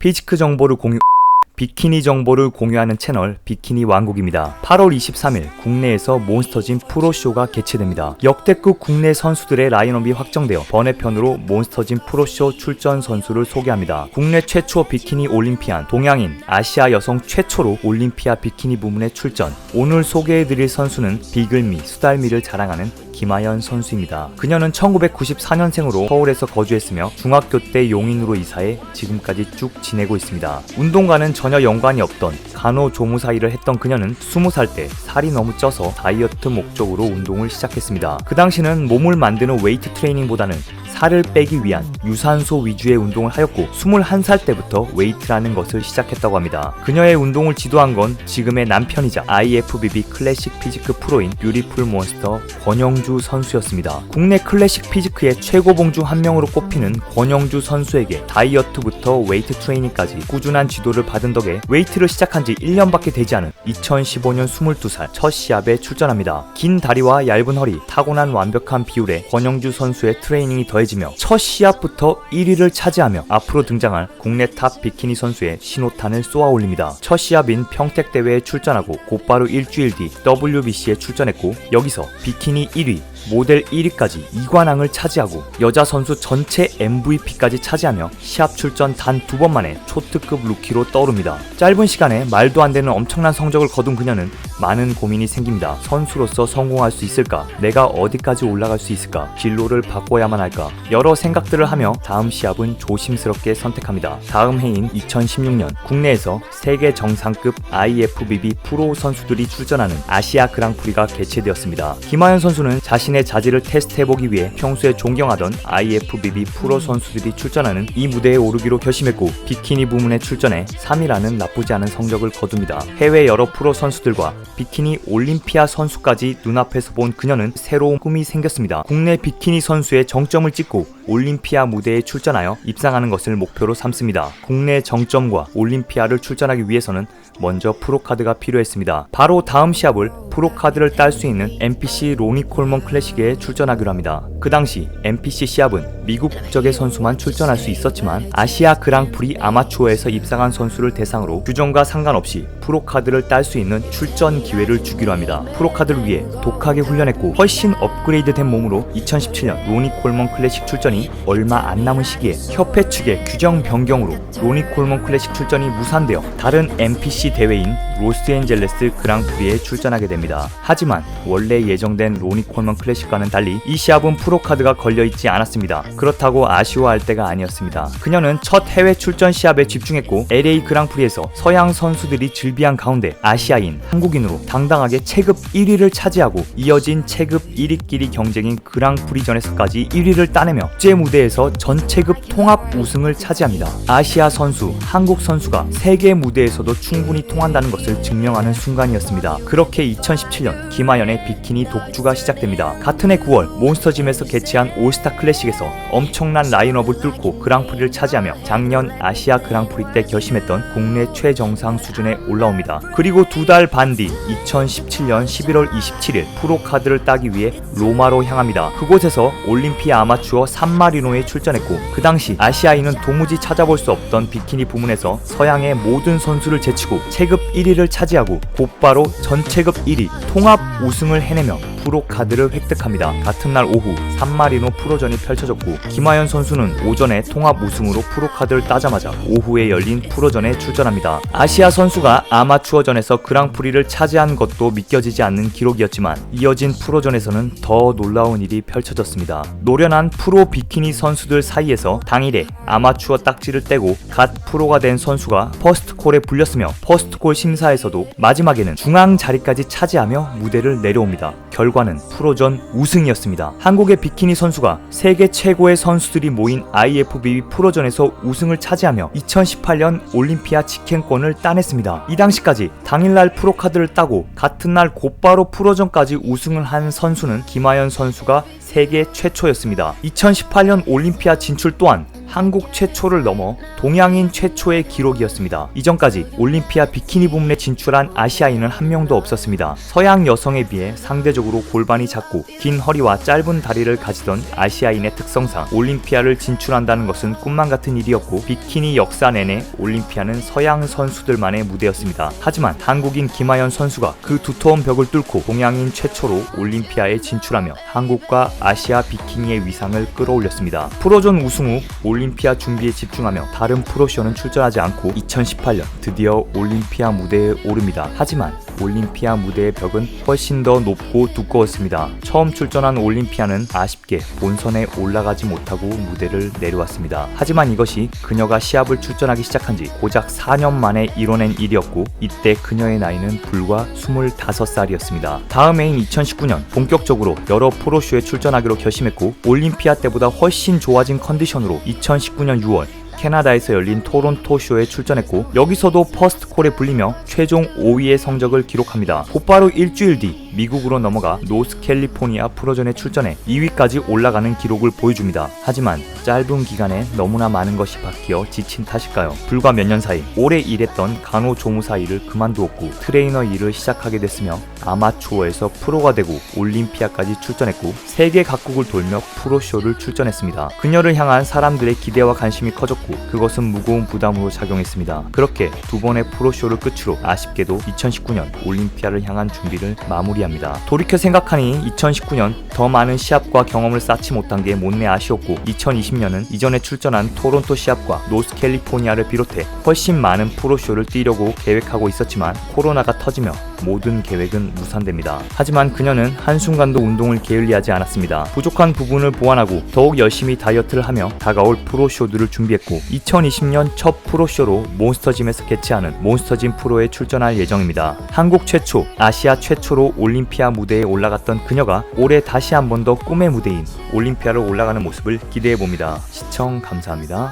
피지크 정보를 비키니 정보를 공유하는 채널 비키니 왕국입니다. 8월 23일 국내에서 몬스터짐 프로쇼가 개최됩니다. 역대급 국내 선수들의 라인업이 확정되어 번외편으로 몬스터짐 프로쇼 출전 선수를 소개합니다. 국내 최초 비키니 올림피안, 동양인, 아시아 여성 최초로 올림피아 비키니 부문에 출전. 오늘 소개해드릴 선수는 비글미, 수달미를 자랑하는 김하연 선수입니다. 그녀는 1994년생으로 서울에서 거주했으며 중학교 때 용인으로 이사해 지금까지 쭉 지내고 있습니다. 운동과는 전혀 연관이 없던 간호조무사 일을 했던 그녀는 20살 때 살이 너무 쪄서 다이어트 목적으로 운동을 시작했습니다. 그 당시는 몸을 만드는 웨이트 트레이닝보다는 살을 빼기 위한 유산소 위주의 운동을 하였고 21살 때부터 웨이트라는 것을 시작했다고 합니다. 그녀의 운동을 지도한 건 지금의 남편이자 IFBB 클래식 피지크 프로인 뷰티풀 몬스터 권영주 선수였습니다. 국내 클래식 피지크의 최고봉 중 한 명으로 꼽히는 권영주 선수에게 다이어트부터 웨이트 트레이닝까지 꾸준한 지도를 받은 덕에 웨이트를 시작한 지 1년밖에 되지 않은 2015년 22살 첫 시합에 출전합니다. 긴 다리와 얇은 허리, 타고난 완벽한 비율에 권영주 선수의 트레이닝이 더해지며 첫 시합부터 1위를 차지하며 앞으로 등장할 국내 탑 비키니 선수의 신호탄을 쏘아올립니다. 첫 시합인 평택대회에 출전하고 곧바로 일주일 뒤 WBC에 출전했고 여기서 비키니 1위, 모델 1위까지 2관왕을 차지하고 여자 선수 전체 MVP까지 차지하며 시합 출전 단 2번 만에 초특급 루키로 떠오릅니다. 짧은 시간에 말도 안 되는 엄청난 성적을 거둔 그녀는 많은 고민이 생깁니다. 선수로서 성공할 수 있을까? 내가 어디까지 올라갈 수 있을까? 진로를 바꿔야만 할까? 여러 생각들을 하며 다음 시합은 조심스럽게 선택합니다. 다음 해인 2016년 국내에서 세계 정상급 IFBB 프로 선수들이 출전하는 아시아 그랑프리가 개최되었습니다. 김하연 선수는 자신의 자질을 테스트해보기 위해 평소에 존경하던 IFBB 프로 선수들이 출전하는 이 무대에 오르기로 결심했고 비키니 부문에 출전해 3위라는 나쁘지 않은 성적을 거둡니다. 해외 여러 프로 선수들과 비키니 올림피아 선수까지 눈앞에서 본 그녀는 새로운 꿈이 생겼습니다. 국내 비키니 선수의 정점을 찍고 올림피아 무대에 출전하여 입상하는 것을 목표로 삼습니다. 국내 정점과 올림피아를 출전하기 위해서는 먼저 프로카드가 필요했습니다. 바로 다음 시합을 프로카드를 딸 수 있는 NPC 로니 콜먼 클래식에 출전하기로 합니다. 그 당시 NPC 시합은 미국 국적의 선수만 출전할 수 있었지만 아시아 그랑프리 아마추어에서 입상한 선수를 대상으로 규정과 상관없이 프로카드를 딸 수 있는 출전 기회를 주기로 합니다. 프로카드를 위해 독하게 훈련했고 훨씬 업그레이드된 몸으로 2017년 로니 콜먼 클래식 출전이 얼마 안 남은 시기에 협회 측의 규정 변경으로 로니 콜먼 클래식 출전이 무산되어 다른 NPC 대회인 로스앤젤레스 그랑프리에 출전하게 됩니다. 하지만 원래 예정된 로니 콜먼 클래식과는 달리 이 시합은 프로카드가 걸려있지 않았습니다. 그렇다고 아쉬워할 때가 아니었습니다. 그녀는 첫 해외 출전 시합에 집중했고 LA 그랑프리에서 서양 선수들이 즐비한 가운데 아시아인, 한국인으로 당당하게 체급 1위를 차지하고 이어진 체급 1위끼리 경쟁인 그랑프리전에서까지 1위를 따내며 국제 무대에서 전체급 통합 우승을 차지합니다. 아시아 선수, 한국 선수가 세계 무대에서도 충분히 통한다는 것을 증명하는 순간이었습니다. 그렇게 2017년 김하연의 비키니 독주가 시작됩니다. 같은 해 9월 몬스터짐에서 개최한 올스타 클래식에서 엄청난 라인업을 뚫고 그랑프리를 차지하며 작년 아시아 그랑프리 때 결심했던 국내 최정상 수준에 올라옵니다. 그리고 2달 반 뒤 2017년 11월 27일 프로카드를 따기 위해 로마로 향합니다. 그곳에서 올림피아 아마추어 산마리노에 출전했고 그 당시 아시아인은 도무지 찾아볼 수 없던 비키니 부문에서 서양의 모든 선수를 제치고 체급 1위를 차지하고 곧바로 전체급 1위 통합 우승을 해내며 프로카드를 획득합니다. 같은 날 오후 산마리노 프로전이 펼쳐졌고 김하연 선수는 오전에 통합 우승으로 프로카드를 따자마자 오후에 열린 프로전에 출전합니다. 아시아 선수가 아마추어전에서 그랑프리를 차지한 것도 믿겨지지 않는 기록이었지만 이어진 프로전에서는 더 놀라운 일이 펼쳐졌습니다. 노련한 프로 비키니 선수들 사이에서 당일에 아마추어 딱지를 떼고 갓 프로가 된 선수가 퍼스트콜에 불렸으며 퍼스트콜 심사에서도 마지막에는 중앙 자리까지 차지하며 무대를 내려옵니다. 결과는 프로전 우승이었습니다. 한국의 비키니 선수가 세계 최고의 선수들이 모인 IFBB 프로전에서 우승을 차지하며 2018년 올림피아 직행권을 따냈습니다. 이 당시까지 당일날 프로카드를 따고 같은 날 곧바로 프로전까지 우승을 한 선수는 김하연 선수가 세계 최초였습니다. 2018년 올림피아 진출 또한 한국 최초를 넘어 동양인 최초의 기록이었습니다. 이전까지 올림피아 비키니 부문에 진출한 아시아인은 한 명도 없었습니다. 서양 여성에 비해 상대적으로 골반이 작고 긴 허리와 짧은 다리를 가지던 아시아인의 특성상 올림피아를 진출한다는 것은 꿈만 같은 일이었고, 비키니 역사 내내 올림피아는 서양 선수들만의 무대였습니다. 하지만 한국인 김하연 선수가 그 두터운 벽을 뚫고 동양인 최초로 올림피아에 진출하며 한국과 아시아 비키니의 위상을 끌어올렸습니다. 프로전 우승 후 올림피아 준비에 집중하며 다른 프로쇼는 출전하지 않고 2018년 드디어 올림피아 무대에 오릅니다. 하지만 올림피아 무대의 벽은 훨씬 더 높고 두꺼웠습니다. 처음 출전한 올림피아는 아쉽게 본선에 올라가지 못하고 무대를 내려왔습니다. 하지만 이것이 그녀가 시합을 출전하기 시작한 지 고작 4년 만에 이뤄낸 일이었고, 이때 그녀의 나이는 불과 25살이었습니다. 다음 해인 2019년 본격적으로 여러 프로쇼에 출전하기로 결심했고, 올림피아 때보다 훨씬 좋아진 컨디션으로 2019년 6월 캐나다에서 열린 토론토 쇼에 출전했고, 여기서도 퍼스트콜에 불리며 최종 5위의 성적을 기록합니다. 곧바로 일주일 뒤 미국으로 넘어가 노스캘리포니아 프로전에 출전해 2위까지 올라가는 기록을 보여줍니다. 하지만 짧은 기간에 너무나 많은 것이 바뀌어 지친 탓일까요? 불과 몇 년 사이 오래 일했던 간호조무사 일을 그만두었고 트레이너 일을 시작하게 됐으며, 아마추어에서 프로가 되고 올림피아까지 출전했고 세계 각국을 돌며 프로쇼를 출전했습니다. 그녀를 향한 사람들의 기대와 관심이 커졌고 그것은 무거운 부담으로 작용했습니다. 그렇게 두 번의 프로쇼를 끝으로 아쉽게도 2019년 올림피아를 향한 준비를 마무리합니다. 돌이켜 생각하니 2019년 더 많은 시합과 경험을 쌓지 못한 게 못내 아쉬웠고, 2020년은 이전에 출전한 토론토 시합과 노스캘리포니아를 비롯해 훨씬 많은 프로쇼를 뛰려고 계획하고 있었지만 코로나가 터지며 모든 계획은 무산됩니다. 하지만 그녀는 한순간도 운동을 게을리하지 않았습니다. 부족한 부분을 보완하고 더욱 열심히 다이어트를 하며 다가올 프로쇼들을 준비했고, 2020년 첫 프로쇼로 몬스터짐에서 개최하는 몬스터짐 프로에 출전할 예정입니다. 한국 최초, 아시아 최초로 올림피아 무대에 올라갔던 그녀가 올해 다시 한 번 더 꿈의 무대인 올림피아를 올라가는 모습을 기대해봅니다. 시청 감사합니다.